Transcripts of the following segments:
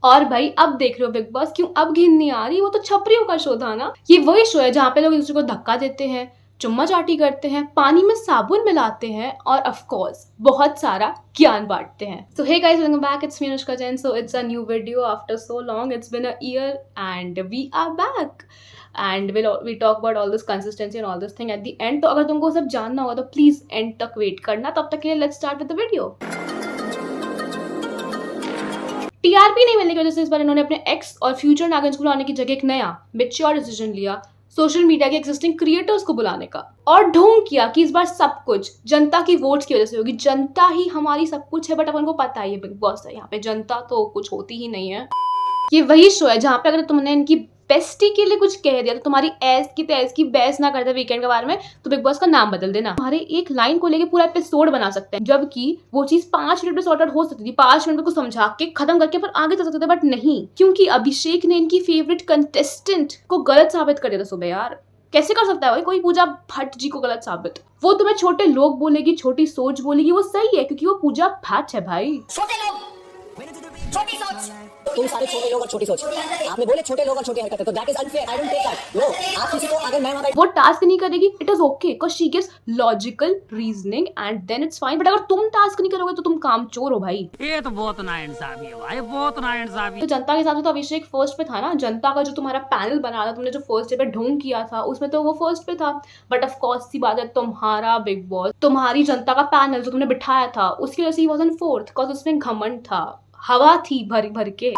और भाई अब देख रहे हो बिग बॉस, क्यों अब घिन नहीं आ रही? वो तो छपरियों का शो था ना। ये वही शो है जहाँ पे लोग एक दूसरे को धक्का देते हैं, चुम्मा चाटी करते हैं, पानी में साबुन मिलाते हैं और ऑफ कोर्स बहुत सारा ज्ञान बांटते हैं। So hey guys, welcome back, it's me Anushka Jain. So it's a new video after so long, it's been a year and we are back and we talk about all this consistency and all this thing at the end। तो अगर तुमको सब जानना होगा तो please and तक wait करना। तब तक के लिए let's start with the video. TRP नहीं मिलने की वजह से इस बार इन्होंने अपने एक्स और फ्यूचर नागिन्स को बुलाने की जगह एक नया मेच्योर डिसीजन लिया, सोशल मीडिया के एक्सिस्टिंग क्रिएटर्स को बुलाने का, और ढोंग किया कि इस बार सब कुछ जनता की वोट्स की वजह से होगी। जनता ही हमारी सब कुछ है, बट अपन को पता है ये बिग बॉस है, यहाँ पे जनता तो कुछ होती ही नहीं है। ये वही शो है जहाँ पे अगर तुमने इनकी बेस्टी के लिए कुछ कह दिया तो तुम्हारी ऐस की तैस की बहस ना करते वीकेंड के बारे में, तो बिग बॉस का नाम बदल देना। हमारे एक लाइन को लेके पूरा एपिसोड बना सकते हैं, जबकि वो चीज 5 मिनट में सॉर्ट आउट हो सकती थी। 5 मिनट में कुछ समझा के खत्म करके पर आगे चल सकते थे, बट नहीं, क्योंकि अभिषेक ने इनकी फेवरेट कंटेस्टेंट को गलत साबित कर दिया था सुबह। यार कैसे कर सकता है भाई कोई पूजा भट्ट जी को गलत साबित? वो तुम्हें छोटे लोग बोलेगी, छोटी सोच बोलेगी, वो सही है क्योंकि वो पूजा भट्ट है भाई। छोटे लोग, छोटी सोच, तुम सारे छोटे लोग और छोटी सोच। आपने बोले छोटे लोग और छोटी हरकतें, तो that is unfair. I don't take that. लो, आप किसी को अगर मैं वहां वो टास्क नहीं करेगी, it is okay because she gives logical reasoning and then it's fine. But अगर तुम टास्क नहीं करोगे तो तुम कामचोर हो भाई। ये तो बहुत नाइंसाफी है भाई, बहुत नाइंसाफी। तो जनता के हिसाब से तो अभिषेक फर्स्ट पे था ना। जनता का जो तुम्हारा पैनल बना था, तुमने जो फर्स्ट डे पे ढोंग किया था, उसमें तो वो फर्स्ट पे था। बट ऑफ कोर्स सी बात है, तुम्हारा बिग बॉस, तुम्हारी जनता का पैनल जो तुमने बिठाया था, उसकी वजह से ही वाज़न फोर्थ, बिकॉज़ उसमें घमंड था, हवा थी भर भर के।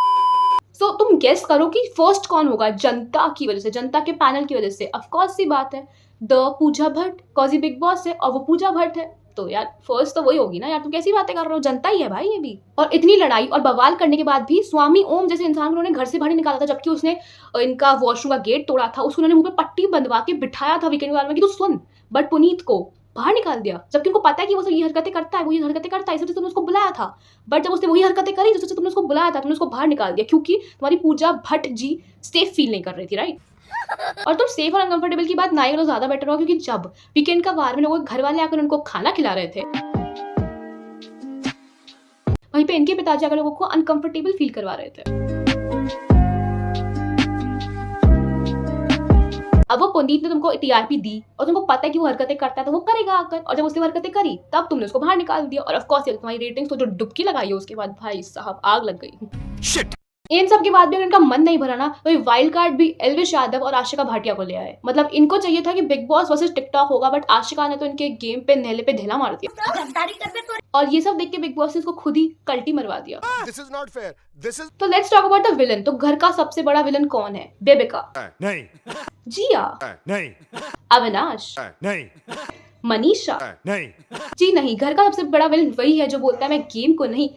सो तुम गेस करो कि फर्स्ट कौन होगा? जनता की वजह से, जनता के पैनल की वजह से। ऑफ कोर्स सी बात है, द पूजा भट्ट, कॉजी बिग बॉस है और वो पूजा भट्ट है, तो यार फर्स्ट तो वही होगी ना। यार तुम कैसी बातें कर रहे हो? जनता ही है भाई ये भी। और इतनी लड़ाई और बवाल करने के बाद भी स्वामी ओम जैसे इंसान को उन्होंने घर से बाहर नहीं निकाला था, जबकि उसने इनका वॉशरूम का गेट तोड़ा था, उसको उन्होंने मुंह पे पट्टी बंधवा के बिठाया था वीकेंड के बारे में कि तू सुन, बट पुनीत को बाहर निकाल दिया, जबकि उनको पता है कि वो ये हरकतें करता है, वो ये हरकतें करता है, इसलिए तुमने उसको बुलाया था। बट जब उसने वही हरकतें करी जिससे तुमने उसको बुलाया था, तुमने उसको बाहर निकाल दिया, क्योंकि तुम्हारी पूजा भट्ट जी सेफ फील नहीं कर रही थी, राइट? और तुम सेफ और अनकंफर्टेबल की बात ना ही करो, ज्यादा बेटर हो, क्योंकि जब वीकेंड का वार में लोगों के घर वाले आकर उनको खाना खिला रहे थे, वहीं पे इनके पिताजी आकर लोगों को अनकंफर्टेबल फील करवा रहे थे। अब वो पुनीत ने तुमको टीआरपी दी और तुमको पता है कि वो हरकतें करता है, तो वो करेगा आकर, और जब उसने हरकतें करी तब तुमने उसको बाहर निकाल दिया। और ऑफ कोर्स तुम्हारी रेटिंग्स तो जो डुबकी लगाई है उसके बाद भाई साहब आग लग गई। शिट। इन सब के बाद भी अगर इनका मन नहीं भरा ना, तो ये वाइल्ड कार्ड भी एल्विश यादव और आशिका भाटिया को ले आए। मतलब इनको चाहिए था कि बिग बॉस वर्सेस टिकटॉक होगा, बट आशिका ने तो इनके गेम पे नेले पे ढेला मार दिया, और ये सब देख के बिग बॉस ने इसको खुद ही कल्टी मरवा दिया। This is not fair. This is तो let's talk about the villain. तो घर का सबसे बड़ा विलन कौन है? बेबिका नहीं, जिया, नहीं, अविनाश, नहीं, मनीषा, नहीं। जी नहीं। घर का सबसे बड़ा विलन वही है जो बोलता है मैं गेम को नहीं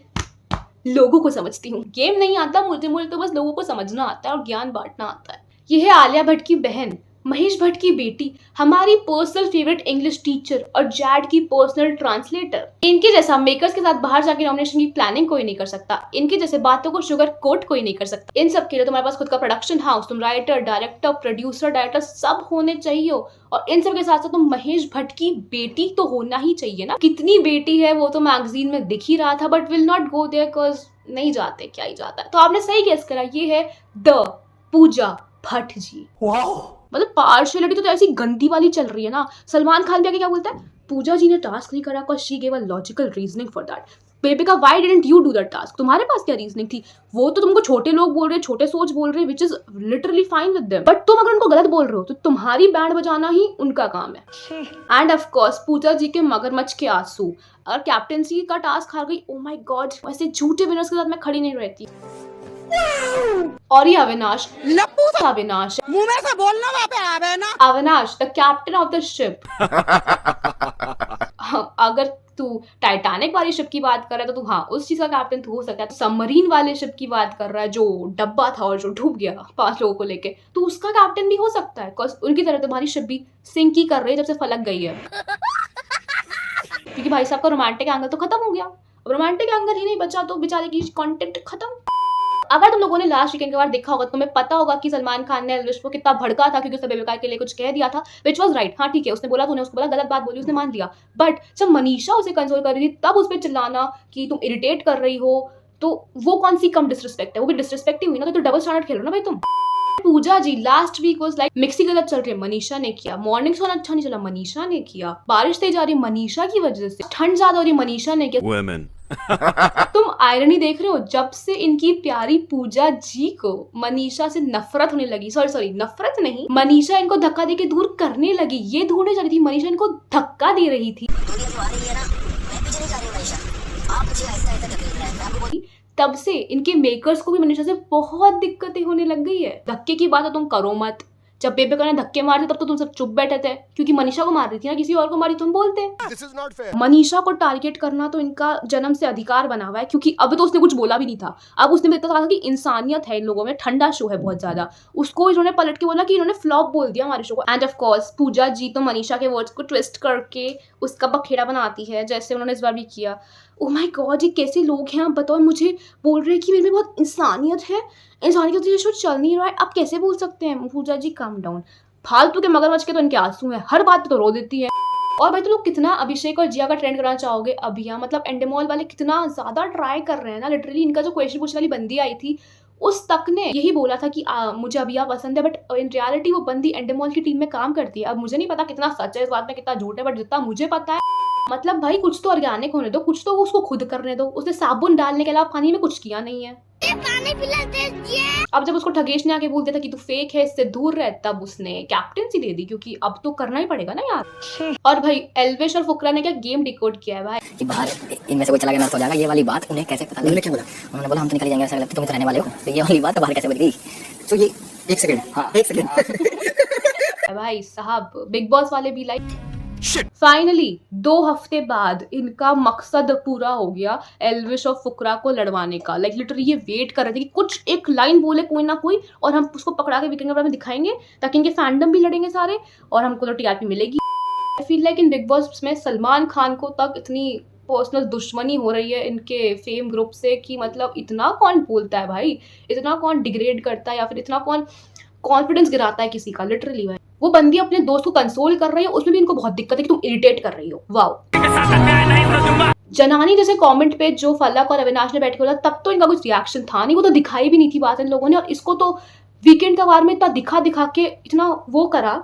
लोगों को समझती हूँ। गेम नहीं आता मुझे तो बस लोगों को समझना आता है और ज्ञान बांटना आता है। ये है आलिया भट्ट की बहन, महेश भट्ट की बेटी, हमारी पर्सनल फेवरेट इंग्लिश टीचर और जैड की पर्सनल ट्रांसलेटर। इनके जैसा मेकर्स के साथ बाहर जाके नॉमिनेशन की प्लानिंग कोई नहीं कर सकता। इनके जैसे बातों को शुगर कोट कोई नहीं कर सकता। इन सब के लिए तुम्हारे पास खुद का प्रोडक्शन हाउस, तुम राइटर, डायरेक्टर, प्रोड्यूसर, डायरेक्टर सब होने चाहिए। और इन सब के साथ साथ तुम महेश भट्ट की बेटी तो होना ही चाहिए ना। कितनी बेटी है वो तो मैगजीन में दिख ही रहा था, but will not go there because नहीं जाते, क्या ही जाता है। तो आपने सही गेस करा, ये है द पूजा भट्ट जी। मतलब पार्शियलिटी तो ऐसी गंदी वाली चल रही है ना। सलमान खान भी आके क्या बोलता है, पूजा जी ने टास्क नहीं करा because she give a logical reasoning for that. Bebinca why didn't you do that task? तुम्हारे पास क्या रीजनिंग थी? वो तो तुमको छोटे लोग बोल रहे, छोटे सोच बोल रहे, which is literally fine with them, but तुम अगर उनको गलत बोल रहे हो तो तुम्हारी बैंड बजाना ही उनका काम है। एंड ऑफ कोर्स पूजा जी के मगरमच्छ के आंसू। अगर कैप्टेंसी का टास्क हार गई, ओ माय गॉड, ऐसे झूठे विनर्स के साथ मैं खड़ी नहीं रहती। और ये अविनाश, अविनाश मुंह में से बोलना वहाँ पे आवे ना। Avinash the captain of the ship. अगर तू टाइटैनिक वाली शिप की बात कर रहा है तो तू हाँ उस चीज का कैप्टन तू हो सकता है। सबमरीन वाले शिप की बात कर रहा है जो डब्बा था और जो डूब गया 5 लोगों को लेके, तो उसका कैप्टन भी हो सकता है। बिकॉज उनकी तरह तुम्हारी शिप भी सिंक ही कर रही है जब से फलक गई है। क्योंकि भाई साहब का रोमांटिक एंगल तो खत्म हो गया। अब रोमांटिक एंगल ही नहीं बचा तो बेचारे की कंटेंट खत्म। अगर तुम लोगों ने लास्ट वीकेंड के बाद देखा होगा तो तुम्हें पता होगा कि सलमान खान ने एल्विश को कितना भड़का था क्योंकि उसने बेबिका के लिए कुछ कह दिया था, विच वाज राइट। हाँ ठीक है, उसने बोला, तूने उसको बोला, गलत बात बोली, उसने मान लिया। बट जब मनीषा उसे कंसोल कर रही थी तब उस पर चिल्लाना कि तुम इरिटेट कर रही हो, तो वो कौन सी कम डिसरिस्पेक्ट है, वो भी डिसरिस्पेक्ट ही हुई ना, तो डबल स्टैंडर्ड खेल रहे हो ना भाई तुम। Pooja ji last week was like mixie गलत चल रही है, मनीषा ने किया। मॉर्निंग सोना अच्छा नहीं चला, मनीषा ने किया। बारिश तेज आ रही है, मनीषा की वजह से। ठंड ज्यादा हो रही है, मनीषा ने किया। Women. तुम आयरनी देख रहे हो, जब से इनकी प्यारी पूजा जी को मनीषा से नफरत होने लगी, सॉरी नफरत नहीं, मनीषा इनको धक्का देके दूर करने लगी, ये दूर नहीं जा रही थी, मनीषा इनको धक्का दे रही थी, तब से इनके मेकर्स को भी मनीषा से बहुत दिक्कतें होने लग गई है। धक्के की बात है तुम करो मत, जब बेबेका ने धक्के मारे तब तो तुम सब चुप बैठे थे, क्योंकि मनीषा को मार रही थी ना, किसी और को मारी तुम बोलते। This is not fair. Manisha को टारगेट करना तो इनका जन्म से अधिकार बना हुआ है, क्योंकि अब तो उसने कुछ बोला भी नहीं था। अब उसने भी कहा था कि इंसानियत है इन लोगों में, ठंडा शो है बहुत ज्यादा, उसको इन्होंने पलट के बोला कि इन्होंने फ्लॉप बोल दिया हमारे शो को। एंड ऑफ कोर्स पूजा जी तो मनीषा के वर्ड्स को ट्विस्ट करके उसका बखेड़ा बनाती है, जैसे उन्होंने इस बार भी किया। ओह माय गॉड, ये कैसे लोग हैं आप बताओ, मुझे बोल रहे हैं कि मेरे में बहुत इंसानियत है, इंसानियत की शो चल नहीं रहा है, आप कैसे बोल सकते हैं। पूजा जी काम डाउन, फालतू के मगरमच्छ के तो इनके आंसू हैं, हर बात पे तो रो देती है। और भाई तुम लोग कितना अभिषेक और जिया का ट्रेंड कराना चाहोगे अभिया, मतलब एंडेमॉल वाले कितना ज्यादा ट्राई कर रहे हैं ना। लिटरली इनका जो क्वेश्चन पूछने वाली बंदी आई थी उस तक ने यही बोला था कि मुझे अभिया पसंद है, बट इन रियलिटी वो बंदी एंडेमॉल की टीम में काम करती है। अब मुझे नहीं पता कितना सच है इस बात में, कितना झूठ है, बट जितना मुझे पता है, मतलब भाई कुछ तो ऑर्गेनिक होने दो, कुछ तो उसको खुद करने दो। उसने साबुन डालने के अलावा पानी में कुछ किया नहीं है। अब जब उसको ठगेश ने आके बोल दिया था कि तू फेक है, इससे दूर रह, तब उसने कैप्टेंसी दे दी, क्योंकि अब तो करना ही पड़ेगा ना यार। और भाई एल्विश और फुकरा ने क्या गेम डिकोड किया है भाई कि बाहर इनमें से कोई चला गया नर्स हो जाएगा, ये वाली बात उन्हें कैसे पता? उन्होंने क्या बोला? उन्होंने बोला हम तो निकल जाएंगे, ऐसा लगता है तुम तो रहने वाले हो, तो ये वाली बात बाहर कैसे बन गई? तो ये एक सेकंड, हाँ एक सेकंड भाई साहब। बिग बॉस वाले भी लाइक फाइनली 2 हफ्ते बाद इनका मकसद पूरा हो गया, एल्विश और फुकरा को लड़वाने का। लाइक लिटरली ये वेट कर रहे थे कि कुछ एक लाइन बोले कोई ना कोई, और हम उसको पकड़ा के वीकेंड में दिखाएंगे, ताकि इनके फैंडम भी लड़ेंगे सारे और हमको तो टीआरपी मिलेगी। I feel like in big boss में सलमान खान को तक इतनी पर्सनल दुश्मनी हो रही है इनके फेम ग्रुप से कि मतलब इतना कौन बोलता है भाई, इतना कौन डिग्रेड करता है, या फिर इतना कौन कॉन्फिडेंस गिराता है किसी का। लिटरली भाई वो बंदी अपने दोस्त को कंसोल कर रही है, उसमें भी इनको बहुत दिक्कत है कि तुम इरिटेट कर रही हो। वाओ। जनानी जैसे कमेंट पे जो फलक और अविनाश ने बैठ के बोला, तब तो इनका कुछ रिएक्शन था नहीं, वो तो दिखाई भी नहीं थी बात इन लोगों ने, और इसको तो वीकेंड का वार में इतना दिखा के इतना वो करा।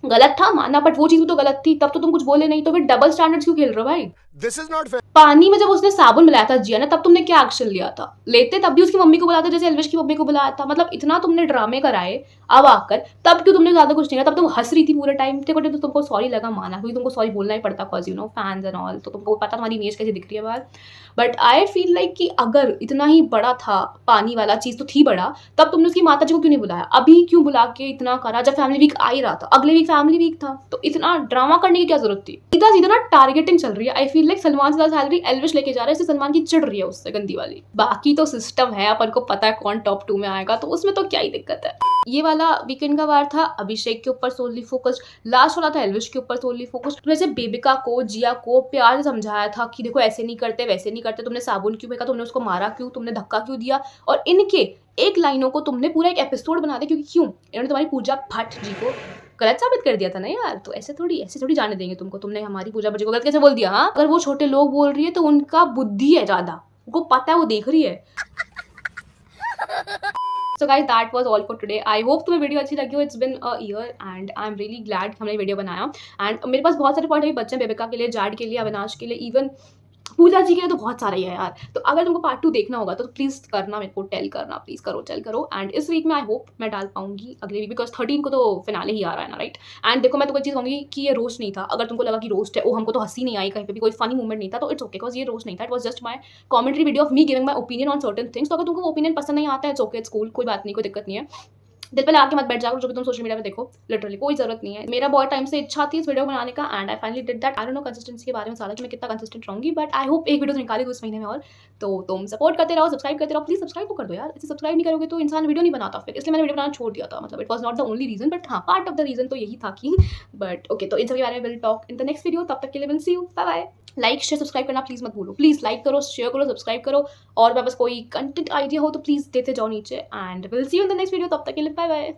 गलत था माना, बट वो चीज तो गलत थी, तब तो तुम कुछ बोले नहीं, तो फिर डबल स्टैंडर्ड्स क्यों खेल रहे हो भाई। This is not fair. पानी में जब उसने साबुन मिलाया था जिया ने, तब तुमने क्या एक्शन लिया था? लेते तब भी उसकी मम्मी को बुलाया था, जैसे एल्विश की मम्मी को बुलाया था। मतलब इतना तुमने ड्रामे कराए, अब आकर तब क्यों तुमने ज्यादा कुछ नहीं किया? तब तुम हंस रही थी पूरे टाइम। देखो तो तुमको सॉरी लगा माना, क्योंकि तुमको सॉरी बोलना ही पड़ता, cause you know fans and all, तो तुमको पता तुम्हारी इमेज कैसी दिख रही है बाहर। बट आई फील लाइक कि अगर इतना ही बड़ा था, पानी वाला चीज तो थी बड़ा, तब तुमने उसकी माता जी को क्यों नहीं बुलाया? अभी क्यों बुला के इतना करा जब फैमिली वीक आ ही रहा था? अगले वीक फैमिली वीक था, तो इतना ड्रामा करने की क्या जरूरत थी? सीधा ना टारगेटिंग चल रही है। आई फील लाइक सलमान से ज्यादा सैलरी एल्विश लेके जा रहा है, इससे सलमान की चिढ़ रही है उससे गंदी वाली। बाकी तो सिस्टम है, अपन को पता है कौन टॉप 2 में आएगा, तो उसमें तो क्या ही दिक्कत है। ये वाला वीकेंड का वार था अभिषेक के ऊपर सोलली फोकस्ड, लास्ट वाला था एल्विश के ऊपर सोलली फोकस्ड। वैसे बेबिका को, जिया को प्यार से समझाया था कि देखो ऐसे नहीं करते, वैसे नहीं करते, तुमने साबुन क्यों फेंका, तुमने उसको मारा क्यों, तुमने धक्का क्यों दिया, और इनके एक लाइनों को तुमने पूरा एक एपिसोड बना दिया, क्योंकि क्यों इन्होंने तुम्हारी पूजा भट्ट जी को गलत साबित कर दिया था ना यार। तो ऐसे थोड़ी जाने देंगे तुमको, तुमने हमारी पूजा भट्ट जी को गलत कैसे बोल दिया? हाँ, अगर वो छोटे लोग बोल रही है तो उनका बुद्धि है ज्यादा, उनको पता है, वो देख रही है। So guys, that was all for today. I hope तुम्हें वीडियो अच्छी लगी हो. It's been a year and I'm really glad हमने वीडियो बनाया. And मेरे पास बहुत सारे पॉइंट अभी बच्चे हैं, बेबिका के लिए, जैड के लिए, अविनाश के लिए, इवन पूजा जी के लिए तो बहुत सारा ही है यार। तो अगर तुमको पार्ट 2 देखना होगा तो प्लीज करना, मेरे को टेल करना, प्लीज करो, टेल करो। एंड इस वीक में आई होप मैं डाल पाऊंगी, अगले वीक, बिकॉज 13 को तो फिनाले ही आ रहा है ना, राइट। एंड देखो मैं तुमको चीज़ कहूँगी कि ये रोस्ट नहीं था। अगर तुमको लगा कि रोस्ट है, ओ हमको तो हंसी नहीं आई, कहीं पे भी कोई फनी मूवमेंट नहीं था, तो इट्स ओके, बिकॉज ये रोस्ट नहीं था। It was just my commentary video of me giving my opinion on certain things. तो अगर तुमको ओपिनियन पसंद नहीं आता है, इट्स ओके, इट्स कूल, कोई बात नहीं, कोई दिक्कत नहीं है। दिल पे लगा के मत बैठ जाओ जो भी तुम सोशल मीडिया में देखो, लिटरली कोई जरूरत नहीं है। मेरा बहुत टाइम से इच्छा थी इस वीडियो बनाने का, and I finally did that. I don't know consistency के बारे में सारा कि मैं कितना कंसिस्टेंट रहूंगी, बट आई होप एक वीडियो तो निकाली उस महीने में। और तो तुम सपोर्ट करते रहो, सब्सक्राइब करते रहो, प्लीज सब्सक्राइब तो कर दो यार। ऐसे सब्सक्राइब नहीं करोगे तो इंसान वीडियो नहीं बनाता फिर, इसलिए मैंने वीडियो बनाना छोड़ दिया था। मतलब it was not the only reason, but हाँ पार्ट ऑफ द रीजन तो यही था कि बट ओके। तो इन सब के बारे में will talk in the next video. तब तक के लिए will see you, bye bye. Like share subscribe करना प्लीज मत भूलो, प्लीज लाइक करो, शेयर करो, सब्सक्राइब करो, और मैं बस कोई कंटेंट आइडिया हो तो प्लीज देते जाओ नीचे, and will see you in the next video. तब तक के लिए बाय बाय।